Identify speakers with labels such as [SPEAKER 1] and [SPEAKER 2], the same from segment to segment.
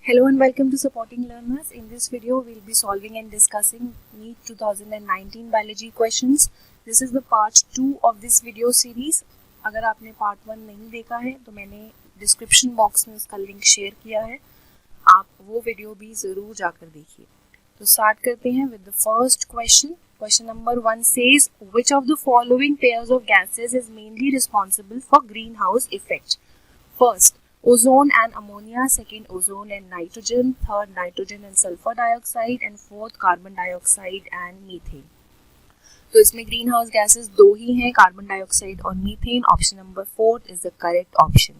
[SPEAKER 1] Hello and welcome to Supporting Learners. In this video, we'll be solving and discussing NEET 2019 biology questions. This is the part 2 of this video series. अगर आपने part 1 नहीं देखा है तो मैंने description box में उसका link share किया है. आप वो video भी ज़रूर जाकर देखिए. तो start करते हैं with the first question. Question number 1 says, which of the following pairs of gases is mainly responsible for greenhouse effect? First, ozone and ammonia, second ozone and nitrogen, third nitrogen and sulfur dioxide and fourth carbon dioxide and methane. तो इसमें green house gases दो ही हैं, carbon dioxide और methane. Option number 4 is the correct option.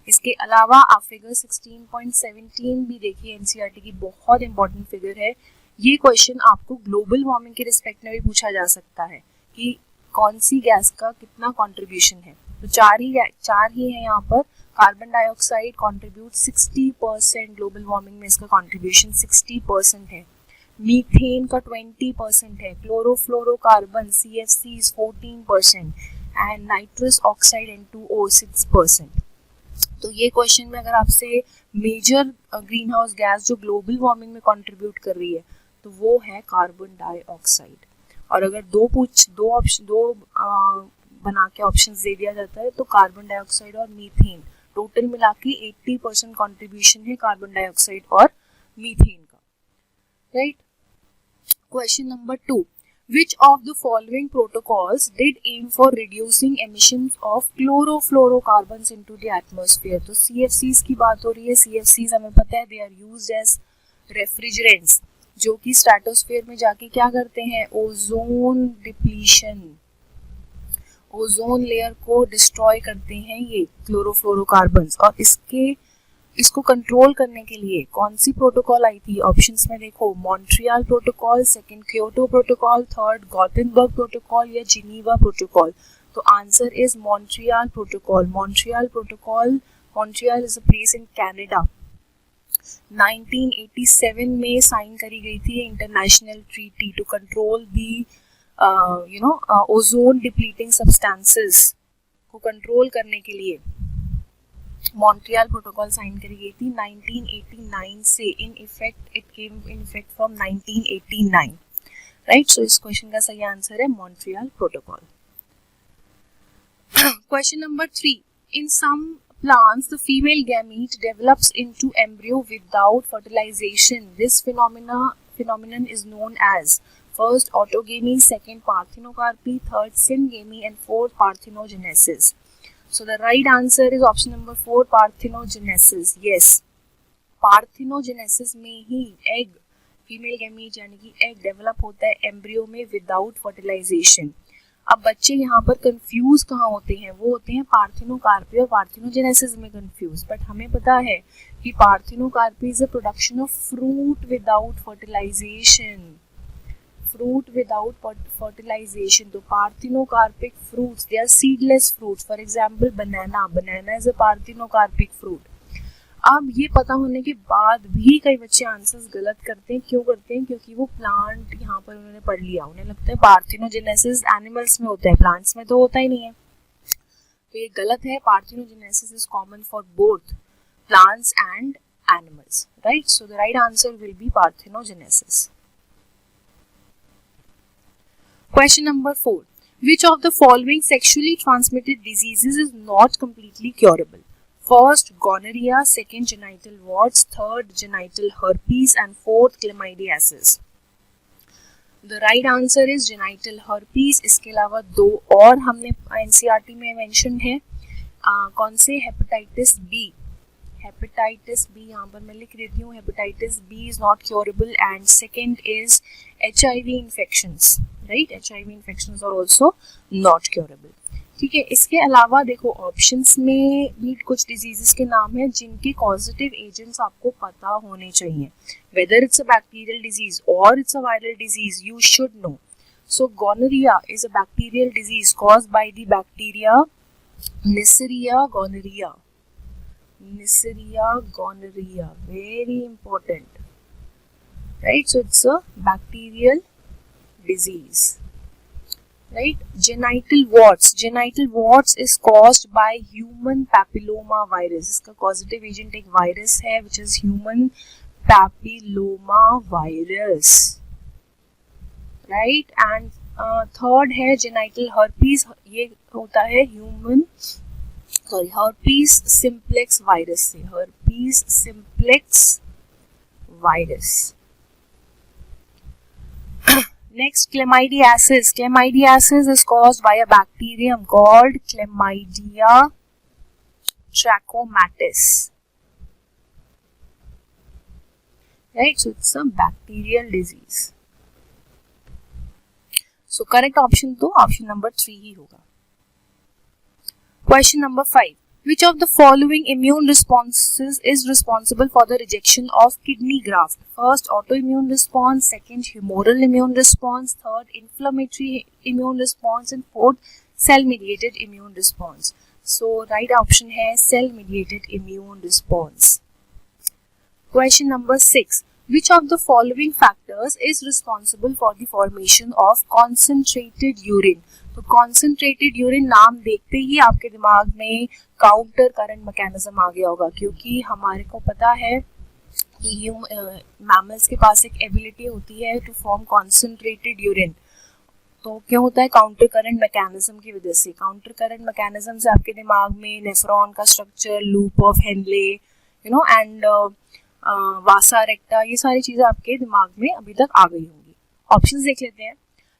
[SPEAKER 1] इसके अलावा आप figure 16.17 भी देखिए, एनसीईआरटी की बहुत इंपॉर्टेंट फिगर है. ये क्वेश्चन आपको ग्लोबल वार्मिंग के रिस्पेक्ट में भी पूछा जा सकता है कि कौन सी गैस का कितना कॉन्ट्रीब्यूशन है. तो चार ही है यहाँ पर. Carbon dioxide contribute 60%, global warming में इसका कॉन्ट्रीब्यूशन 60% है. मीथेन का 20% है. Chlorofluorocarbon CFCs 14% and nitrous oxide N2O 6%. तो ये क्वेश्चन में अगर आपसे मेजर ग्रीन हाउस गैस जो ग्लोबल वार्मिंग में कंट्रीब्यूट कर रही है तो वो है कार्बन डाइऑक्साइड. और अगर दो बना के ऑप्शंस दे दिया जाता है तो कार्बन डाइऑक्साइड और मीथेन टोटल मिला के 80% कॉन्ट्रीब्यूशन है कार्बन डाइऑक्साइड और मीथेन का. Right. Question number 2, which of the following protocols did aim for reducing emissions of chlorofluorocarbons into the atmosphere? तो CFCs की बात हो रही है. CFCs हमें पता है they are used as refrigerants, जो कि स्ट्रेटोस्फीयर में जाके क्या करते हैं, ओजोन डिप्लीशन, ओजोन लेयर को डिस्ट्रॉय करते हैं ये क्लोरोफ्लोरोकार्बन्स. और इसको कंट्रोल करने के लिए कौन सी प्रोटोकॉल आई थी? ऑप्शंस में देखो, Montreal protocol, second Kyoto protocol, third Gothenburg protocol या जिनीवा प्रोटोकॉल. तो answer is Montreal protocol. Montreal is a place in Canada. 1987 में साइन करी गई थी international treaty to control the ozone depleting substances को कंट्रोल करने के लिए मॉन्ट्रियल प्रोटोकॉल साइन करी गई थी 1989 से. In effect it came in effect from 1989. Right. So इस क्वेश्चन का सही आंसर है Montreal protocol. Question number 3, in some plants the female gamete develops into embryo without fertilization. This phenomenon is known as first autogamy, second parthenocarpy, third syngamy and fourth parthenogenesis. So the right answer is option number 4, parthenogenesis. Yes, parthenogenesis में ही egg, female gamete यानी कि egg develop होता है embryo में without fertilization. अब बच्चे यहाँ पर कंफ्यूज कहाँ होते हैं? वो होते हैं पार्थिनोकार्पी और पार्थिनोजेनेसिस में कंफ्यूज. बट हमें पता है कि parthenocarpy is a production of fruit without fertilization. Fruit without fertilization. तो parthenocarpic fruits they are seedless fruits. For example banana is a parthenocarpic fruit. अब ये पता होने के बाद भी कई बच्चे आंसर्स गलत करते हैं. क्यों करते हैं? क्योंकि वो प्लांट यहाँ पर उन्होंने पढ़ लिया, उन्हें लगता है पार्थिनोजेनेसिस एनिमल्स में होता है, प्लांट्स में तो होता ही नहीं है. तो ये गलत है. Parthenogenesis is common for both plants and animals. Right. So the right answer will be parthenogenesis. Question number 4, which of the following sexually transmitted diseases is not completely curable? First gonorrhea, second genital warts, third genital herpes and fourth chlamydiasis. The right answer is genital herpes. इसके अलावा दो और हमने NCERT में mention है. कौन से? Hepatitis B. Hepatitis B यहाँ पर मैं लिख देती हूँ. Hepatitis B is not curable and second is HIV infections. Right. HIV infections are also not curable. ठीक है. इसके अलावा देखो ऑप्शंस में भी कुछ डिजीजेस के नाम हैं जिनके कॉजेटिव एजेंट्स आपको पता होने चाहिए. Whether it's a bacterial disease और it's a viral disease you should know. So gonorrhoea is a bacterial disease caused by the bacteria Neisseria gonorrhea. Neisseria gonorrhea, very important. Right, so it's a bacterial disease. right? Genital warts is caused by human papilloma virus. इसका causative agent एक virus है which is human papilloma virus, right? And third है genital herpes, ये होता है herpes simplex virus से, herpes simplex virus. Next, chlamydiasis. Chlamydiasis is caused by a bacterium called Chlamydia trachomatis. Right, so it's a bacterial disease. So correct option तो option number 3 ही होगा. Question number 5. Which of the following immune responses is responsible for the rejection of kidney graft? First, autoimmune response. Second, humoral immune response. Third, inflammatory immune response. And fourth, cell-mediated immune response. So, right option है cell-mediated immune response. Question number 6. Which of the following factors is responsible for the formation of concentrated urine? तो concentrated urine नाम देखते ही आपके दिमाग में counter current mechanism आ गया होगा, क्योंकि हमारे को पता है कि मैमल्स के पास एक एबिलिटी होती है टू फॉर्म कॉन्सेंट्रेटेड यूरिन. तो क्यों होता है? काउंटर करंट मैकेनिज्म की वजह से. काउंटर करंट मैकेनिज्म से आपके दिमाग में नेफ्रॉन का structure, loop of Henle, and वासा रेक्टा, ये सारी चीजें आपके दिमाग में अभी तक आ गई होंगी. ऑप्शंस देख लेते हैं.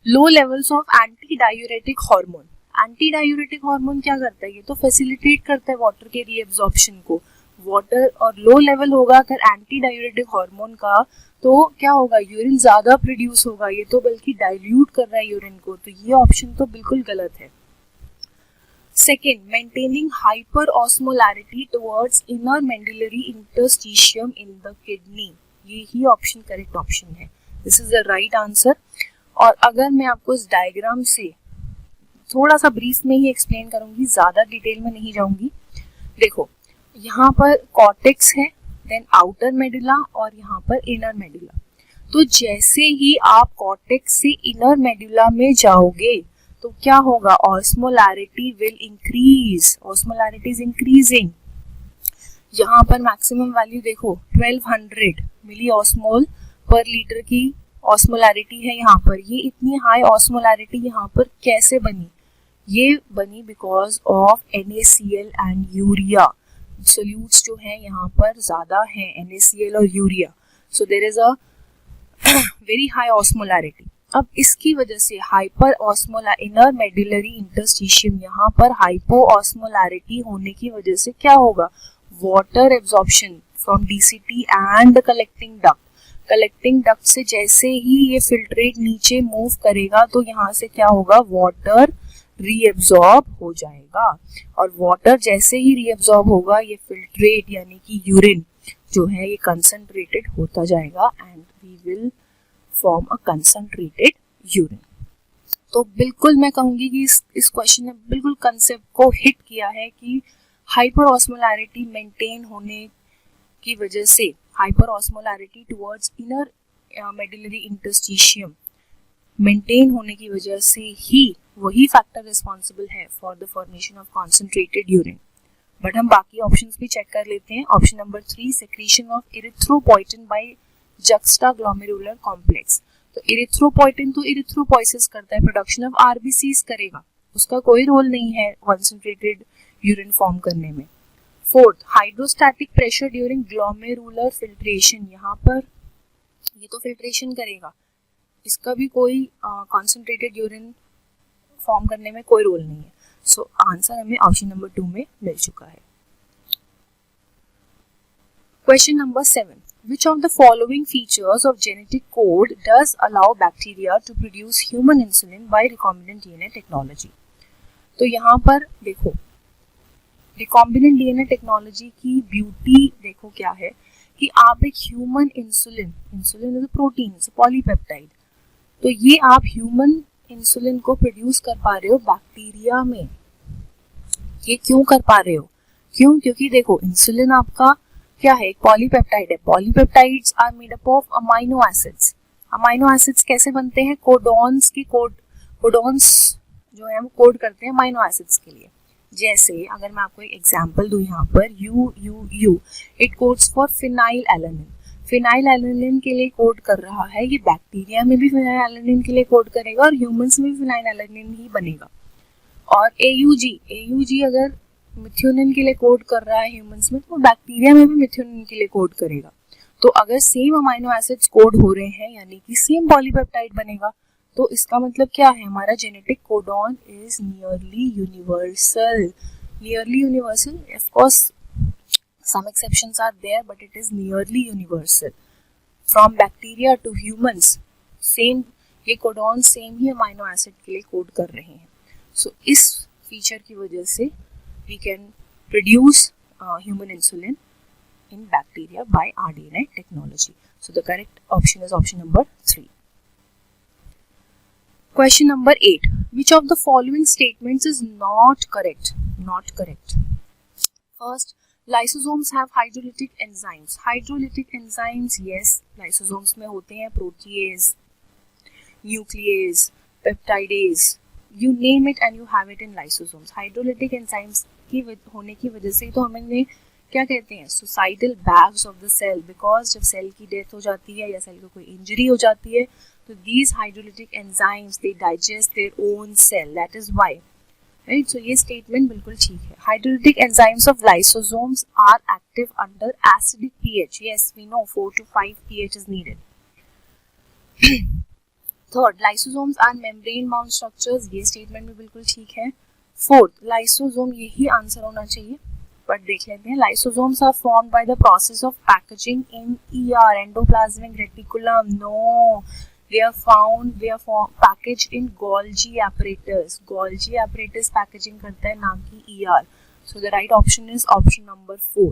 [SPEAKER 1] Low levels of anti diuretic hormone. Anti diuretic hormone क्या करता है? ये तो फैसिलिटेट करता है वाटर के रीएब्जॉर्प्शन को. वाटर और लो लेवल होगा अगर एंटी डायूरेटिक हार्मोन का, तो क्या होगा? यूरिन ज्यादा प्रोड्यूस होगा. ये तो बल्कि डाइल्यूट कर रहा है यूरिन को, तो ये ऑप्शन तो बिल्कुल गलत है. Second, maintaining hyper osmolarity towards inner medullary interstitium in the kidney. ये ही ऑप्शन करेक्ट ऑप्शन है. This is the right answer. और अगर मैं आपको इस डायग्राम से थोड़ा सा ब्रीफ में ही एक्सप्लेन करूंगी, ज्यादा डिटेल में नहीं जाऊंगी. देखो, यहाँ पर कॉर्टेक्स है, देन आउटर मेडुला और यहाँ पर इनर मेडुला. तो जैसे ही आप कॉर्टेक्स से इनर मेडुला में जाओगे तो क्या होगा? Osmolarity will increase. Osmolarity is increasing. यहाँ पर मैक्सिमम वैल्यू देखो 1200 मिली ऑस्मोल पर लीटर की ऑस्मोलैरिटी है यहाँ पर. ये इतनी हाई ऑस्मोलैरिटी यहाँ पर कैसे बनी? ये बनी because of NaCl and urea. Solutes जो है यहाँ पर ज्यादा है, NaCl और urea. So there is a very high osmolarity. अब इसकी वजह से हाइपर इनर मेडुलरी इंटरस्टिशियम, यहाँ पर हाइपो ऑस्मोलैरिटी होने की वजह से क्या होगा? Water absorption from DCT and collecting duct. Collecting duct से जैसे ही ये फिल्ट्रेट नीचे मूव करेगा तो यहाँ से क्या होगा? वाटर रीएब्जॉर्ब हो जाएगा. और वाटर जैसे ही रीएब्जॉर्ब होगा, ये फिल्ट्रेट यानी कि यूरिन जो है ये कंसंट्रेटेड होता जाएगा and we will form a concentrated urine. तो बिल्कुल मैं कहूंगी कि इस क्वेश्चन ने बिल्कुल कंसेप्ट को हिट किया है कि हाइपर ऑस्मोलैरिटी मेंटेन होने की वजह से, hyper osmolarity towards inner medullary interstitium maintain होने की वजह से ही वही फैक्टर रिस्पॉन्सिबल है for the formation of concentrated urine. But हम बाकी ऑप्शंस भी चेक कर लेते हैं. Option number 3, secretion of erythropoietin by juxtaglomerular complex. तो इरिथ्रोपोइटिन तो इरिथ्रोपोइसिस करता है, प्रोडक्शन ऑफ RBCs करेगा, उसका कोई रोल नहीं है कॉन्सेंट्रेटेड यूरिन फॉर्म करने में. Fourth, hydrostatic pressure during glomerular filtration. यहाँ पर ये तो फिल्ट्रेशन करेगा, इसका भी कोई कॉन्सेंट्रेटेड यूरिन फॉर्म करने में कोई रोल नहीं है. सो आंसर हमें ऑप्शन नंबर 2 में मिल चुका है. Question number 7. Which of the following features of genetic code does allow bacteria to produce human insulin by recombinant DNA technology? तो यहाँ पर देखो, recombinant DNA टेक्नोलॉजी की ब्यूटी देखो क्या है कि आप एक human insulin is a protein, polypeptide, तो ये आप ह्यूमन इंसुलिन को प्रोड्यूस कर पा रहे हो बैक्टीरिया में. ये क्यों कर पा रहे हो? क्यों? क्योंकि देखो इंसुलिन आपका क्या है? एक पॉलीपेप्टाइड है. Polypeptides are made up of amino acids. Amino acids कैसे बनते हैं? कोडॉन्स जो है वो कोड करते हैं अमाइनो एसिड्स के लिए। जैसे अगर मैं आपको एक एग्जांपल दूं यहाँ पर you it codes for phenyl alanine. Phenyl alanine के लिए कोड कर रहा है, ये बैक्टीरिया में भी फिनाइल एलानिन के लिए कोड करेगा और ह्यूमंस में भी फिनाइल एलानिन ही बनेगा। और AUG अगर मिथ्योनिन के लिए कोड कर रहा है ह्यूमंस में, तो बैक्टीरिया में भी मिथ्योनिन के लिए कोड करेगा। तो अगर सेम अमाइनो एसिड्स कोड हो रहे हैं यानी कि सेम पॉलीपेप्टाइड बनेगा, तो इसका मतलब क्या है, हमारा genetic codon is nearly universal. Nearly universal, of course some exceptions are there but it is nearly universal from bacteria to humans। Same ये कोडॉन सेम ही अमाइनो एसिड के लिए कोड कर रहे हैं। सो इस फीचर की वजह से we can produce human insulin in bacteria by RNA technology। So the correct option is option number 3. Question number 8. Which of the following statements is not correct? Not correct. First, lysosomes have hydrolytic enzymes. Hydrolytic enzymes, yes, lysosomes में होते हैं protease, nuclease, peptidase, you name it and you have it in lysosomes। hydrolytic enzymes की होने की वजह से तो हमें क्या कहते हैं, suicidal bags of the cell, because जब सेल की डेथ हो जाती है या सेल को कोई इंजरी हो जाती है तो these hydrolytic enzymes they digest their own cell, that is why, right? So ये स्टेटमेंट बिल्कुल ठीक है। Hydrolytic enzymes of lysosomes are active under acidic pH। Yes we know 4 to 5 pH is needed. Third, lysosomes are membrane bound structures. ये statement भी बिल्कुल ठीक है। Fourth, lysosome, यही आंसर होना चाहिए बट देख लेते हैं। Lysosomes are formed by the process of packaging in ER, endoplasmic reticulum. No, they are packaged in Golgi apparatus। Golgi apparatus packaging करता है, ना कि ER। So the right option is option number 4.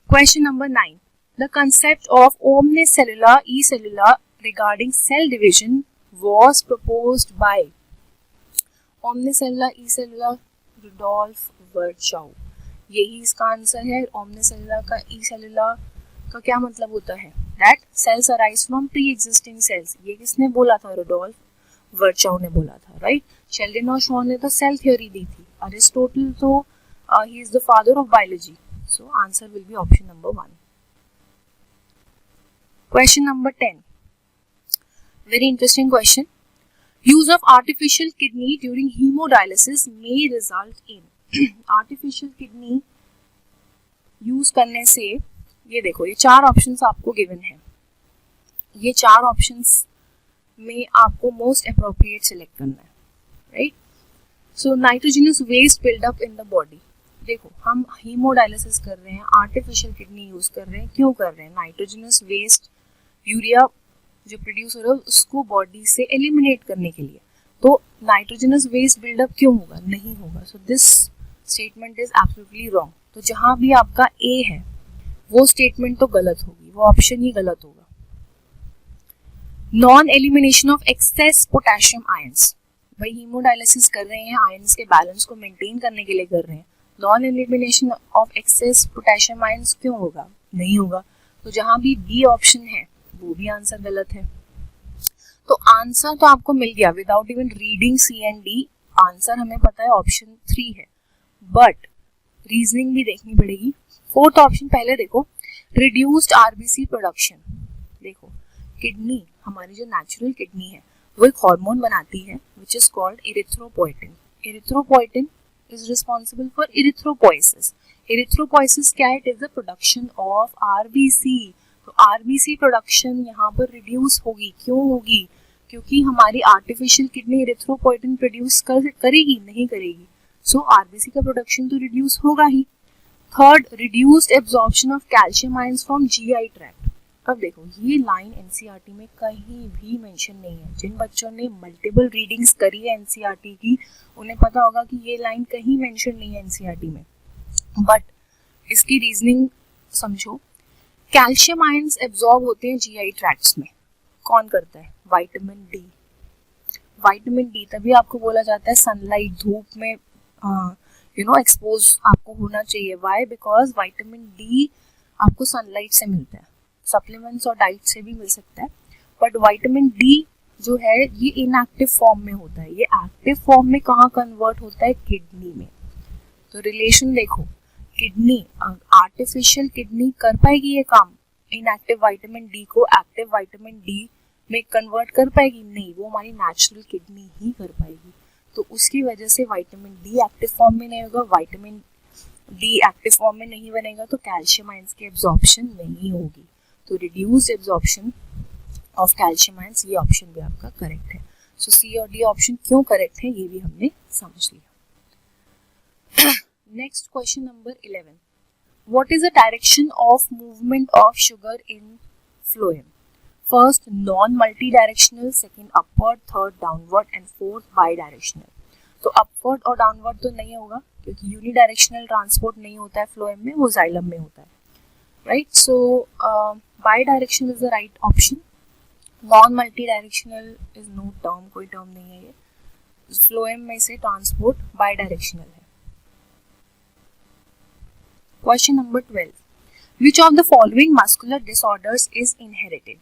[SPEAKER 1] Question number 9. The concept of Omnis cellula-e cellula regarding cell division was proposed by Omnis cellula-e cellula Rudolf Virchow। यही इसका answer है। Omnis cellula का e cellula का क्या मतलब होता है, that cells arise from pre-existing cells। ये किसने बोला था, रुडोल्फ वर्चाउ ने बोला था, राइट। शेल्डन और शॉन ने तो सेल थ्योरी दी थी, अरिस्टोटल तो he is the father of biology. So answer will be option number 1। Question number 10, very interesting question. Use of artificial kidney during haemodialysis may result in. Artificial kidney use करने से, ये देखो ये 4 options आपको given है, ये 4 options में आपको मोस्ट अप्रोप्रिएट सिलेक्ट करना है, right. So nitrogenous waste build up in the body. देखो हम हीमोडायलिसिस कर रहे हैं, आर्टिफिशियल किडनी यूज कर रहे हैं, क्यों कर रहे हैं, नाइट्रोजनस वेस्ट, यूरिया जो प्रोड्यूस हो रहा है उसको बॉडी से एलिमिनेट करने के लिए। तो नाइट्रोजनस वेस्ट बिल्डअप क्यों होगा, नहीं होगा। So this statement is absolutely wrong. तो जहां भी आपका ए है वो स्टेटमेंट तो गलत होगी, वो ऑप्शन ही गलत होगा। Non elimination of access potassium ions, भाई हीमोडायलिसिस कर रहे हैं, आयंस के बैलेंस को मेंटेन करने के लिए कर रहे हैं, non elimination of access potassium ions क्यों होगा, नहीं होगा। तो जहां भी बी ऑप्शन है वो भी आंसर गलत है। तो आंसर तो आपको मिल गया without even reading C and D, answer हमें पता है ऑप्शन 3 है, बट रीजनिंग भी देखनी पड़ेगी। 4th ऑप्शन पहले देखो, रिड्यूस्ड आरबीसी प्रोडक्शन। देखो किडनी, हमारी जो नेचुरल किडनी है वो एक हार्मोन बनाती है which is called erythropoietin. Erythropoietin is responsible for erythropoiesis. Erythropoiesis क्या है, it is the production of RBC. तो आरबीसी प्रोडक्शन यहाँ पर रिड्यूस होगी, क्यों होगी, क्योंकि हमारी आर्टिफिशियल किडनी इरिथ्रोपोइटिन प्रोड्यूस करेगी, नहीं करेगी। सो आरबीसी का प्रोडक्शन तो रिड्यूस होगा ही। Third, reduced absorption of calcium ions from GI tract. अब देखो ये लाइन एनसीईआरटी में कहीं भी मेंशन नहीं है। जिन बच्चों ने मल्टीपल रीडिंग्स करी है एनसीईआरटी की उन्हें पता होगा कि ये लाइन कहीं मेंशन नहीं है एनसीईआरटी में, बट इसकी रीजनिंग समझो। कैल्शियम आयंस एब्जॉर्ब होते हैं जीआई ट्रैक्ट्स में, कौन करता है, विटामिन डी। विटामिन डी तभी आपको बोला जाता है सनलाइट, धूप में एक्सपोज आपको होना चाहिए। वाई, बिकॉज विटामिन डी आपको सनलाइट से मिलता है, सप्लीमेंट्स और डाइट से भी मिल सकता है, बट विटामिन डी जो है ये इनएक्टिव फॉर्म में होता है, ये एक्टिव फॉर्म में कहाँ कन्वर्ट होता है, किडनी में। तो रिलेशन देखो, किडनी, आर्टिफिशियल किडनी कर पाएगी ये काम, इनएक्टिव विटामिन डी को एक्टिव विटामिन डी में कन्वर्ट कर पाएगी? नहीं, वो हमारी नेचुरल किडनी ही कर पाएगी। तो उसकी वजह से विटामिन डी एक्टिव फॉर्म में नहीं होगा, विटामिन डी एक्टिव फॉर्म में नहीं बनेगा, तो कैल्शियम आयंस की एब्जॉर्प्शन नहीं होगी। तो reduced absorption of calcium ions, ये ऑप्शन भी आपका करेक्ट है। सो सी और डी ऑप्शन क्यों करेक्ट है ये भी हमने समझ लिया। Next question number 11, what is the direction of movement of sugar in phloem? First non multi directional, second upward, third downward and fourth by directional. तो अपवर्ड और डाउनवर्ड तो नहीं होगा क्योंकि यूनिडायरेक्शनल ट्रांसपोर्ट नहीं होता है फ्लोएम में, वो जाइलम में होता है, right. So bidirectional is the right option. Non multidirectional is no term, कोई टर्म नहीं है ये, फ्लोएम में से ट्रांसपोर्ट बाई डायरेक्शनल है। Question number 12, which of the following muscular disorders is inherited?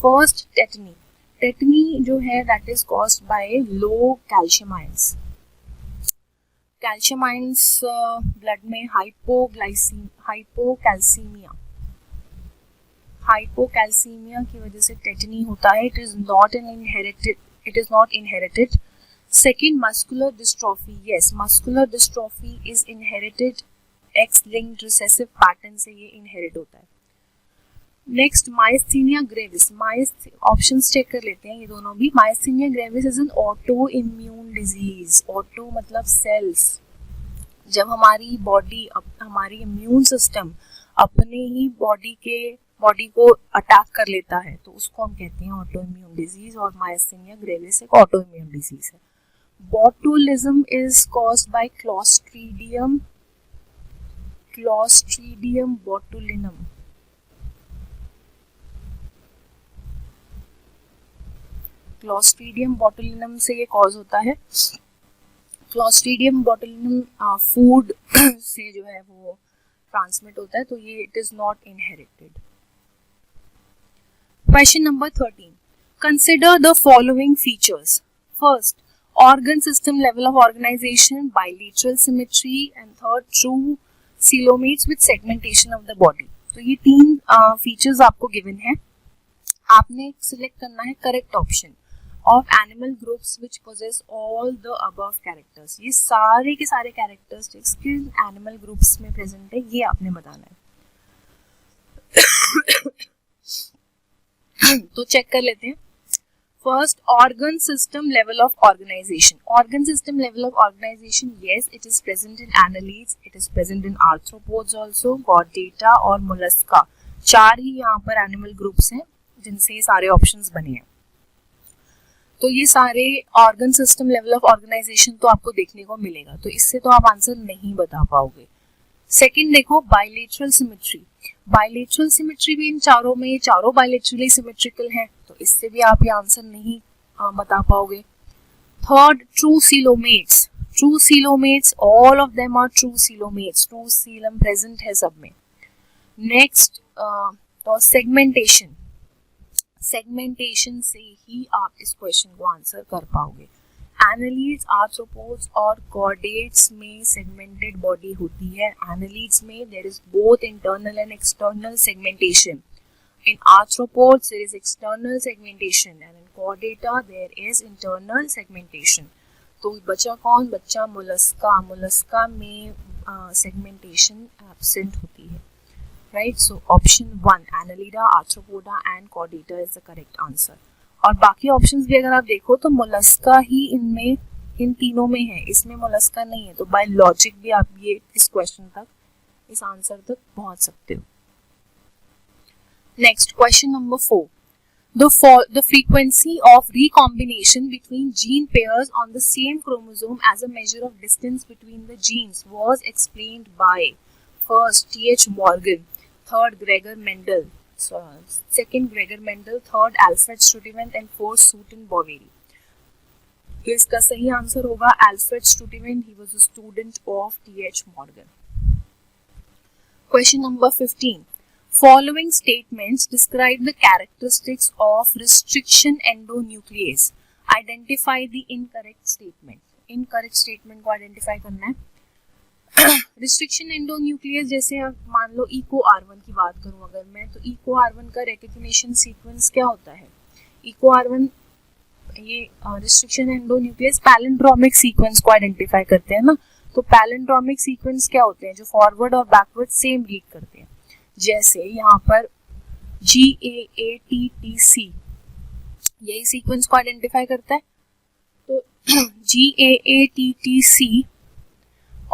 [SPEAKER 1] First tetany, tetany जो है that is caused by low calcium ions. Calcium ions blood में हाइपोकैल्सीमिया की वजह से टेटनी होता है। It is not inherited. Second muscular dystrophy, yes muscular dystrophy is inherited, X linked recessive pattern से ये इनहेरिट होता है। Next myasthenia gravis, option check कर लेते हैं ये दोनों भी। Myasthenia gravis is an autoimmune disease, auto मतलब सेल्स, जब हमारी बॉडी, हमारी इम्यून सिस्टम अपने ही बॉडी को अटैक कर लेता है तो उसको हम कहते हैं ऑटो इम्यून डिजीज, और माइस्थीनिया ग्रेविस एक ऑटो इम्यून डिजीज है। Botulism is caused bye clostridium botulinum. Clostridium botulinum से ये कॉज होता है। क्लोस्ट्रीडियम बोटुलिनम फूड से जो है वो ट्रांसमिट होता है, तो ये it is not inherited. Question number 13, consider the following features. First organ system level of organisation, bilateral symmetry, and third true coelomates with segmentation of the body. तो ये तीन फीचर्स आपको गिवन है, आपने सिलेक्ट करना है correct option of animal groups which possess all the above characters. ये सारे के सारे कैरेक्टरिस्टिक्स किन एनिमल ग्रुप्स में प्रेजेंट है ये आपने बताना है। तो चेक कर लेते हैं। First organ system level of organisation, organ system level of organisation, yes it is present in annelids, it is present in arthropods also, chordata और mollusca, चार ही यहाँ पर एनिमल ग्रुप्स हैं जिनसे ये सारे ऑप्शंस बने हैं। तो ये सारे organ system level of organisation तो आपको देखने को मिलेगा, तो इससे तो आप आंसर नहीं बता पाओगे। सेकंड देखो बाइलेटरल सिमेट्री, बाइलेटरल सिमेट्री भी इन चारों में, चारों बाइलेटरली सिमेट्रिकल हैं, तो इससे भी आप ये आंसर नहीं बता पाओगे। Third true coelomates, true coelomates all of them are true coelomates, true coelom present है सब में। नेक्स्ट तो सेगमेंटेशन, सेगमेंटेशन से ही आप इस क्वेश्चन को आंसर कर पाओगे। एनालीड्स, आर्थ्रोपोड्स और कॉर्डेट्स में सेगमेंटेड बॉडी होती है। एनालीड्स में there is both internal and external segmentation, in arthropods there is external segmentation and in chordata there is internal segmentation. तो बचा कौन, बच्चा मोलस्का, मोलस्का में सेगमेंटेशन एब्सेंट होती है, right. So option 1 annelida, arthropoda and chordata is the correct answer. और बाकी options भी अगर आप देखो तो मोलस्का ही इनमें, इन तीनों में है, इसमें मोलस्का नहीं है, तो बाय लॉजिक भी आप ये इस क्वेश्चन तक, इस आंसर तक पहुंच सकते हो। Next question number 4, the frequency of recombination between gene pairs on the same chromosome as a measure of distance between the genes was explained by first T.H. Morgan, third Gregor Mendel, second Gregor Mendel, third Alfred Sturtevant and fourth Sutton Boveri। तो इसका सही answer होगा Alfred Sturtevant, he was a student of T.H. Morgan। Question number 15, Following statements describe the characteristics of restriction endonuclease. Identify the incorrect statement. Incorrect statement को identify करना है. Restriction endonuclease जैसे आप मान लो eco R1 की बात करूँ अगर मैं, तो eco R1 का recognition sequence क्या होता है? eco R1 ये restriction endonuclease palindromic sequence को identify करते हैं ना. तो palindromic sequence क्या होते हैं? जो forward और backward same read करते हैं. जैसे यहाँ पर GAATTC यही सीक्वेंस को आइडेंटिफाई करता है. तो GAATTC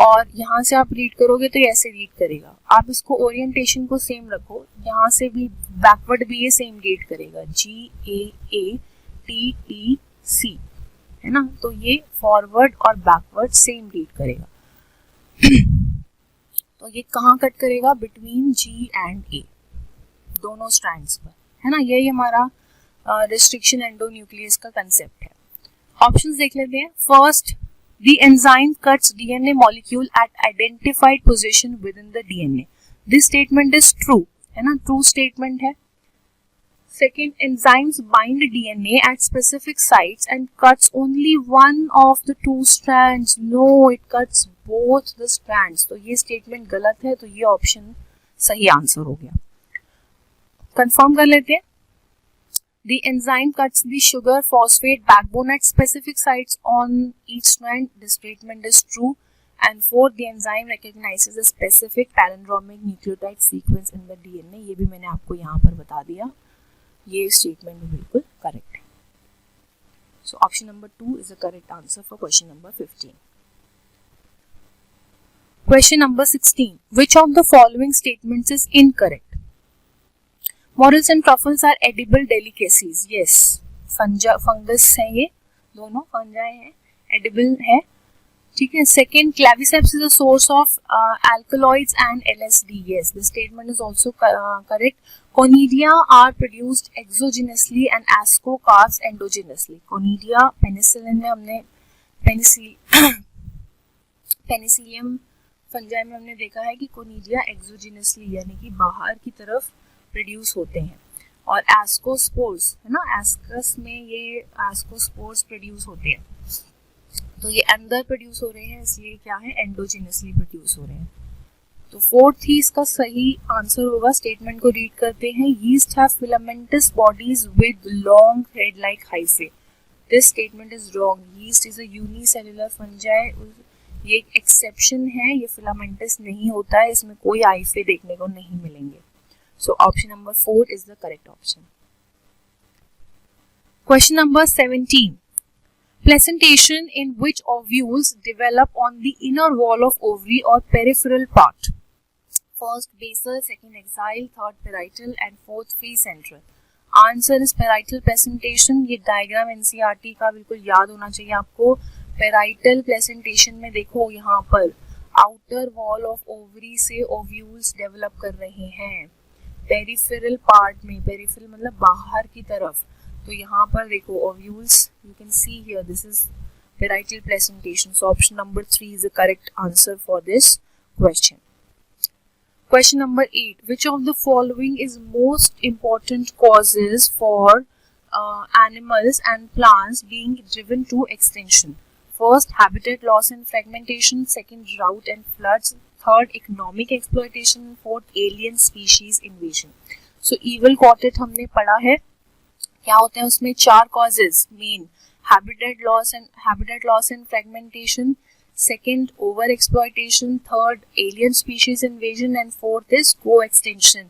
[SPEAKER 1] और यहाँ से आप रीड करोगे तो ऐसे रीड करेगा. आप इसको ओरिएंटेशन को सेम रखो, यहाँ से भी बैकवर्ड भी ये सेम रीड करेगा GAATTC, है ना. तो ये फॉरवर्ड और बैकवर्ड सेम रीड करेगा. तो ये कहाँ कट करेगा? बिटवीन G एंड A, दोनों स्ट्रैंड्स पर, है ना. यही हमारा रिस्ट्रिक्शन एंडोन्यूक्लियस का कंसेप्ट है. ऑप्शंस देख लेते हैं. First, the enzyme cuts DNA molecule at identified position within the DNA. This statement is true, है ना, ट्रू स्टेटमेंट है. Second, enzymes bind DNA at specific sites and cuts only one of the two strands. No, it cuts both the strands. तो ये statement गलत है, तो ये option सही आंसर हो गया. कंफर्म कर लेते हैं. The enzyme cuts the sugar phosphate backbone at specific sites on each strand. This statement is true. And fourth, the enzyme recognizes a specific palindromic nucleotide sequence in the DNA. ये भी मैंने आपको यहाँ पर बता दिया. ये स्टेटमेंट भी बिल्कुल करेक्ट है. So option number 2 is the correct answer for question number 15. Question number 16. Which of the following statements is incorrect? Morels and truffles are edible delicacies. Yes, fungus है ये, दोनों fungi है, edible है. ठीक है. Second, claviceps is a source of alkaloids and LSD. Yes, the statement is also correct. Conidia are produced exogenously and ascocarps endogenously. Conidia, penicillin में हमने Penicillium fungi में हमने देखा है कि कोनिडिया एक्सोजिनसली यानी कि बाहर की तरफ प्रोड्यूस होते हैं. और एस्कोस्पोर्स, है ना, एस्कस में ये एस्कोस्पोर्स प्रोड्यूस होते हैं. तो ये अंदर प्रोड्यूस हो रहे हैं, इसलिए क्या है, एंडोजिनसली प्रोड्यूस हो रहे हैं. तो फोर्थ ही इसका सही आंसर होगा. स्टेटमेंट को रीड करते हैं. Yeast have filamentous bodies with long thread like hyphae. This statement is wrong. Yeast is a unicellular fungi. ये एक एक्सेप्शन है, ये फिलामेंटस नहीं होता है, इसमें कोई हाइफे देखने को नहीं मिलेंगे. So option number 4 is the correct option. Question number 17. Placentation in which ovules develop on the inner wall of ovary or peripheral part? First basal, second axile, third parietal and fourth precentral. Answer is parietal placentation. ये diagram NCERT का बिल्कुल याद होना चाहिए आपको. Parietal placentation में देखो यहाँ पर outer wall of ovary से ovules develop कर रहे हैं. पेरिफेरल पार्ट में, पेरिफेरल मतलब बाहर की तरफ. तो यहाँ पर देखो ovules, you can see here, this is parietal placentation. So option number 3 is the correct answer for this question. Question number 8. Which of the following is most important causes for animals and plants being driven to extinction? First, habitat loss and fragmentation. Second, drought and floods. Third, economic exploitation. Fourth, alien species invasion. So evil quotient हमने पढ़ा है. क्या होते हैं उसमें? 4 causes main: habitat loss and fragmentation. Second, over exploitation. Third, alien species invasion. And fourth is co-extinction.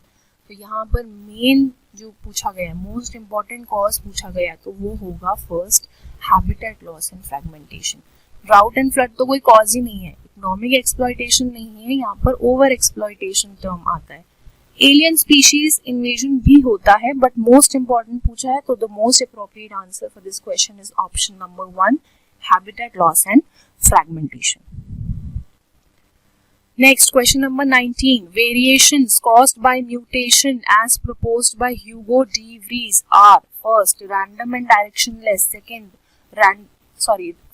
[SPEAKER 1] तो यहाँ पर main जो पूछा गया, most important cause पूछा गया, तो वो होगा first, habitat loss and fragmentation. Drought and flood तो कोई कॉज ही नहीं है. इकोनॉमिक एक्सप्लॉयटेशन नहीं है, यहाँ पर ओवर एक्सप्लॉयटेशन टर्म आता है. एलियन स्पीशीज इन्वेजन भी होता है, बट मोस्ट इंपॉर्टेंट पूछा है, तो the most appropriate answer for this question is option number 1, habitat loss and fragmentation. Next, question number 19. Variations caused by mutation as proposed by Hugo de Vries are: first, random and directionless. Second,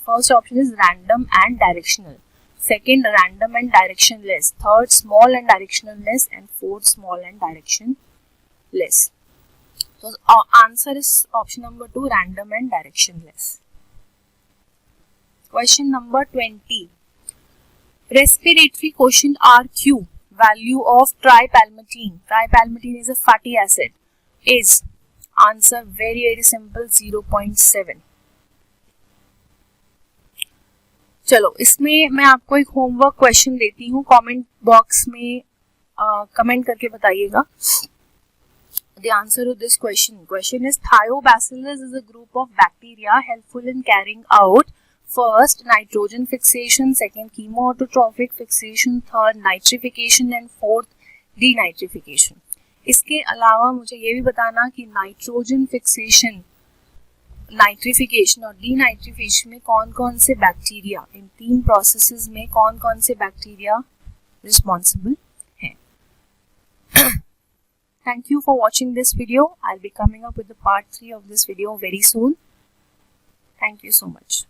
[SPEAKER 1] first option is random and directional. second random and directionless, third small and directionless, and fourth small and directionless. So answer is option number 2, random and directionless. Question number 20. Respiratory quotient RQ, value of tripalmitin. Tripalmitin is a fatty acid. Is answer very simple, 0.7. चलो इसमें मैं आपको एक homework question देती हूँ, comment box में comment करके बताइएगा. The answer to this question is thiobacillus is a group of bacteria helpful in carrying out first nitrogen fixation, second chemoautotrophic fixation, third nitrification and fourth denitrification. इसके अलावा मुझे ये भी बताना कि नाइट्रोजन फिक्सेशन, नाइट्रिफिकेशन और डीनाइट्रिफिकेशन में कौन कौन से बैक्टीरिया, इन 3 प्रोसेसेस में कौन कौन से बैक्टीरिया रिस्पॉन्सिबल हैं. Thank you for watching this video. I'll be coming up with the part 3 of this video very soon. Thank you so much.